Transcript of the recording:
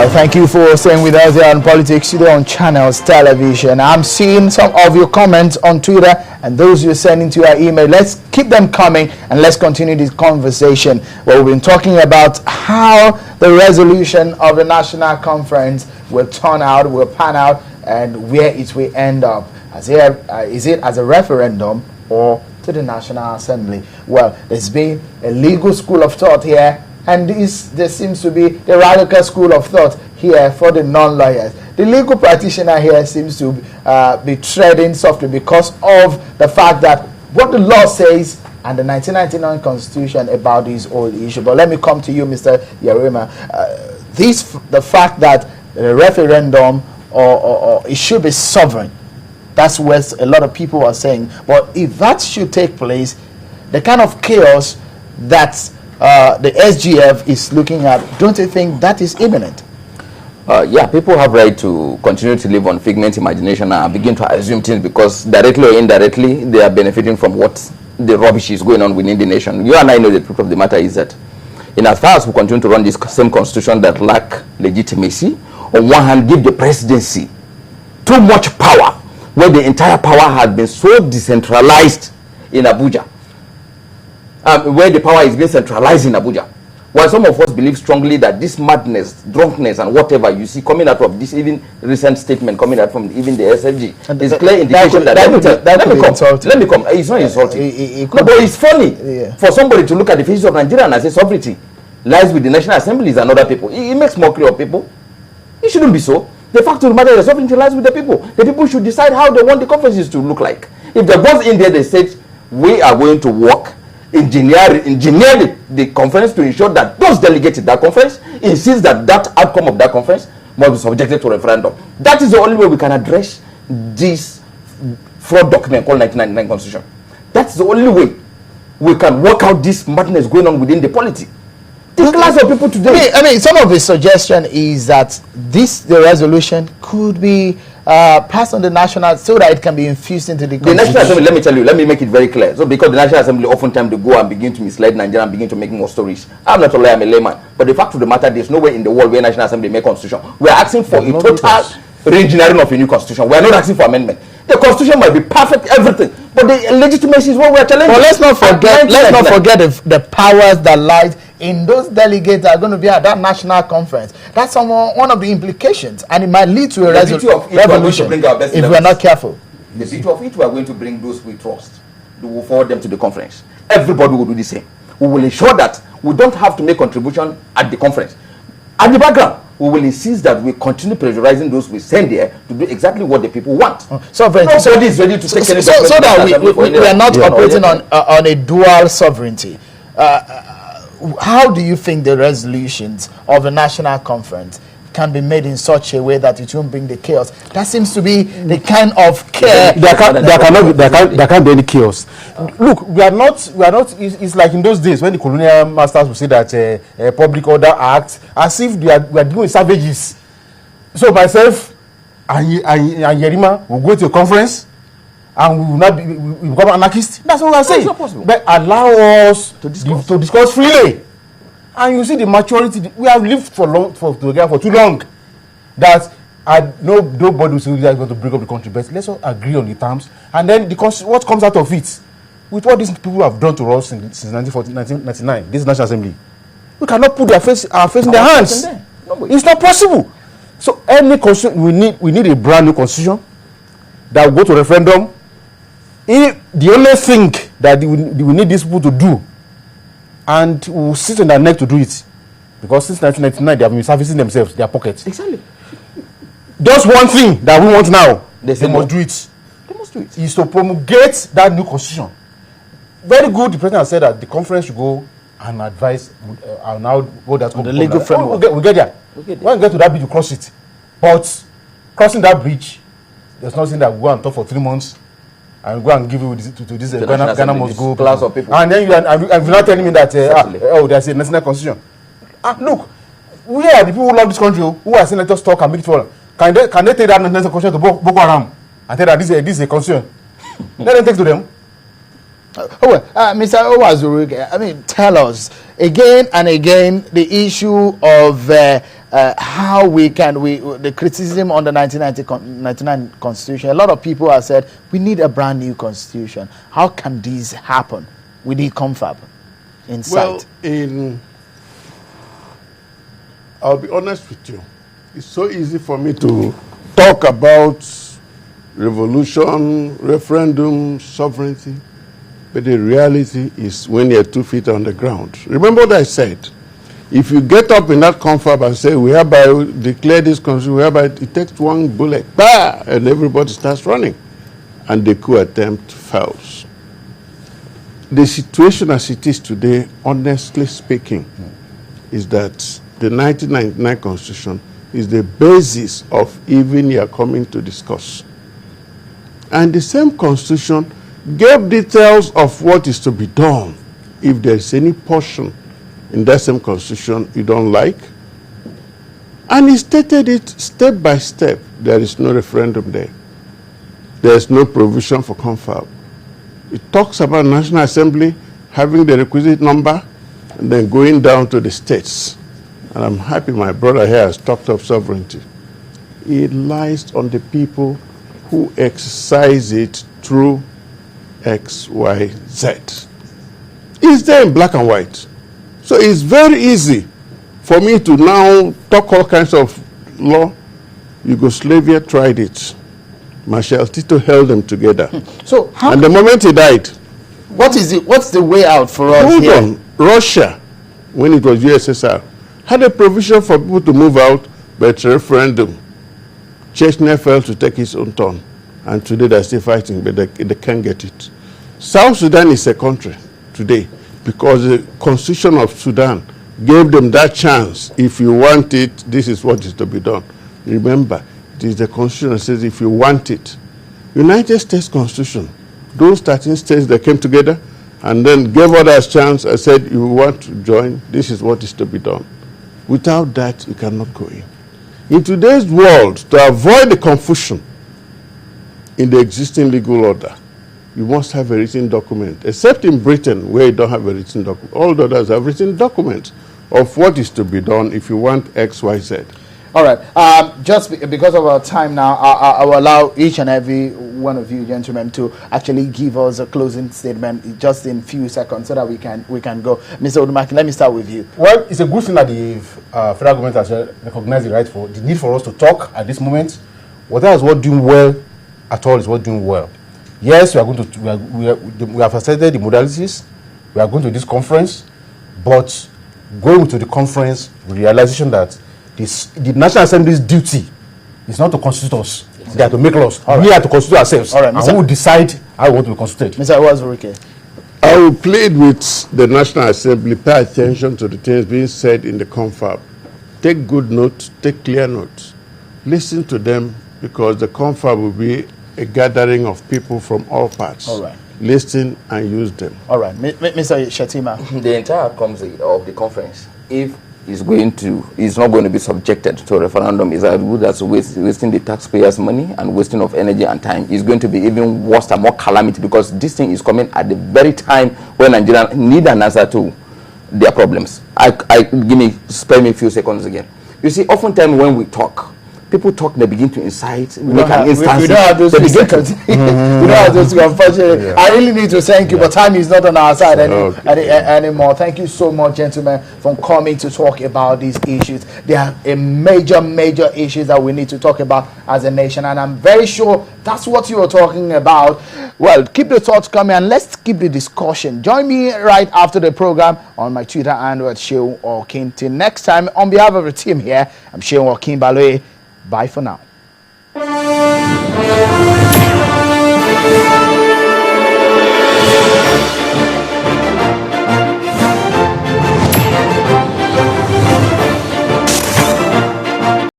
Well, thank you for staying with us here on Politics today on Channels Television. I'm seeing some of your comments on Twitter and those you're sending to our email. Let's keep them coming and let's continue this conversation. Well, we've been talking about how the resolution of the National Conference will turn out, will pan out, and where it will end up. Is it as a referendum or to the National Assembly? Well, there's been a legal school of thought here, and there seems to be the radical school of thought here for the non-lawyers. The legal practitioner here seems to be treading softly because of the fact that what the law says and the 1999 Constitution about this whole issue. But let me come to you, Mr. Yerima. The fact that the referendum or it should be sovereign, that's what a lot of people are saying. But if that should take place, the kind of chaos that the SGF is looking at, don't you think that is imminent? Yeah, people have right to continue to live on figment imagination and begin to assume things because directly or indirectly they are benefiting from what the rubbish is going on within the nation. You and I know the truth of the matter is that in as far as we continue to run this same constitution that lack legitimacy, on one hand give the presidency too much power where the entire power has been so decentralized in Abuja, where the power is being centralized in Abuja. While some of us believe strongly that this madness, drunkenness, and whatever you see coming out of this even recent statement coming out from even the SFG is clear indication that let me come. It's not insulting. But it's funny for somebody to look at the faces of Nigeria and say sovereignty lies with the National Assemblies and other people. It makes mockery of people. It shouldn't be so. The fact of the matter is sovereignty lies with the people. The people should decide how they want the conferences to look like. If they go in there, they said, we are going to work, engineer the conference to ensure that those delegates at that conference insist that that outcome of that conference must be subjected to referendum. That is the only way we can address this fraud document called 1999 Constitution. That's the only way we can work out this madness going on within the polity. The class of people today. I mean, some of the suggestion is that the resolution could be passed on the national so that it can be infused into the National Assembly. Let me tell you, let me make it very clear. So, because the National Assembly oftentimes they go and begin to mislead Nigeria and begin to make more stories. I'm not a lawyer, I'm a layman. But the fact of the matter, there's no way in the world where National Assembly make constitution. We are asking for a total re-engineering of a new constitution. We are not asking for amendment. The constitution might be perfect, everything, but the legitimacy is what we are challenging. But let's not forget the powers that lie in those delegates that are going to be at that national conference. That's one of the implications, and it might lead to a revolution if we are not careful. The beauty of it, we are going to bring those we trust. We will forward them to the conference. Everybody will do the same. We will ensure that we don't have to make contribution at the conference. At the background, we will insist that we continue pressurizing those we send there to do exactly what the people want. Sovereignty. Nobody is ready to take any so that we are not operating on a dual sovereignty. How do you think the resolutions of the national conference can be made in such a way that it won't bring the chaos? That seems to be the kind of care. There can't be any chaos. Look, we are not. It's like in those days when the colonial masters would say that Public Order Act, as if we are dealing with savages. So myself and Yerima will go to a conference and we will not we become anarchists. That's what we are saying. But allow us to discuss freely. And you see the maturity. We have lived together for too long. That nobody will say we are going to break up the country. But let's all agree on the terms. And then what comes out of it, with what these people have done to us since 1999, this National Assembly, we cannot put our face in their hands. It's not possible. So any constitution, we need a brand new constitution that will go to referendum. The only thing that we need these people to do, and we'll sit on their neck to do it, because since 1999 they have been servicing themselves, their pockets. Exactly. Just one thing that we want now, they must do it. They must do it. Is to promulgate that new constitution. Very good. The president has said that the conference should go and advise on how the legal framework. We'll get there. When we get to that bridge, you cross it. But crossing that bridge, there's nothing that we go and talk for 3 months and go and give you to this Ghana must go class of people. And then you're not telling me that there's a national constitution. Look, we are the people who love this country who are saying let us talk and make it for. Can they take that national constitution to Boko Haram and tell that this is a constitution? Let them take to them. Mr. Nwazuruike, I mean, tell us again and again the issue of how the criticism on the 1999 Constitution. A lot of people have said we need a brand new Constitution. How can this happen with the confab in sight? Well, I'll be honest with you. It's so easy for me to talk about revolution, referendum, sovereignty. But the reality is when you're 2 feet on the ground. Remember what I said. If you get up in that confab and say, we hereby declare this constitution, we hereby, it takes one bullet, bah, and everybody starts running. And the coup attempt fails. The situation as it is today, honestly speaking, is that the 1999 Constitution is the basis of even you are coming to discuss. And the same Constitution gave details of what is to be done if there is any portion in that same Constitution you don't like. And he stated it step by step. There is no referendum there. There is no provision for confab. It talks about National Assembly having the requisite number and then going down to the states. And I'm happy my brother here has talked of sovereignty. It lies on the people who exercise it through X, Y, Z. It's there in black and white. So it's very easy for me to now talk all kinds of law. Yugoslavia tried it. Marshal Tito held them together. So how and the moment he died, what's the way out for us hold here? on. Russia, when it was USSR, had a provision for people to move out, but referendum. Chechnya failed to take its own turn. And today they're still fighting, but they can't get it. South Sudan is a country today because the Constitution of Sudan gave them that chance. If you want it, this is what is to be done. Remember, it is the Constitution that says if you want it. United States Constitution, those 13 states that came together and then gave others chance and said, you want to join, this is what is to be done. Without that, you cannot go in. In today's world, to avoid the confusion in the existing legal order, you must have a written document, except in Britain where you don't have a written document. All the others have written documents of what is to be done if you want X, Y, Z. All right. Just because of our time now, I will allow each and every one of you gentlemen to actually give us a closing statement just in few seconds so that we can go. Mr. Odumakin, let me start with you. Well, it's a good thing that the federal government has recognized the need for us to talk at this moment. Whatever is what doing well at all is what doing well. Yes, we are going to we have started the modalities. We are going to this conference, but going to the conference with the realization that the National Assembly's duty is not to constitute us. Yes. They are to make laws. Right. We are to constitute ourselves. All right, and we will decide how we want to be constituted. Mr. Nwazuruike. I will plead with the National Assembly, pay attention to the things being said in the confab. Take good notes, take clear notes. Listen to them because the confab will be a gathering of people from all parts. All right. Listen and use them. All right. Mr. Shettima. The entire outcomes of the conference, if it's not going to be subjected to a referendum, is as good as wasting the taxpayers' money and wasting of energy and time. It's going to be even worse and more calamity because this thing is coming at the very time when Nigerians need an answer to their problems. Spare me a few seconds again. You see, oftentimes when we talk, people talk, they begin to incite, make an instance. We don't have those seconds. We don't have those, unfortunately. Yeah. I really need to thank you, but time is not on our side anymore. Thank you so much, gentlemen, for coming to talk about these issues. They are a major issues that we need to talk about as a nation, and I'm very sure that's what you are talking about. Well, keep the thoughts coming, and let's keep the discussion. Join me right after the program on my Twitter handle at Shehu-Okin. Till next time, on behalf of the team here, I'm Shehu-Okin Baloye. Bye for now.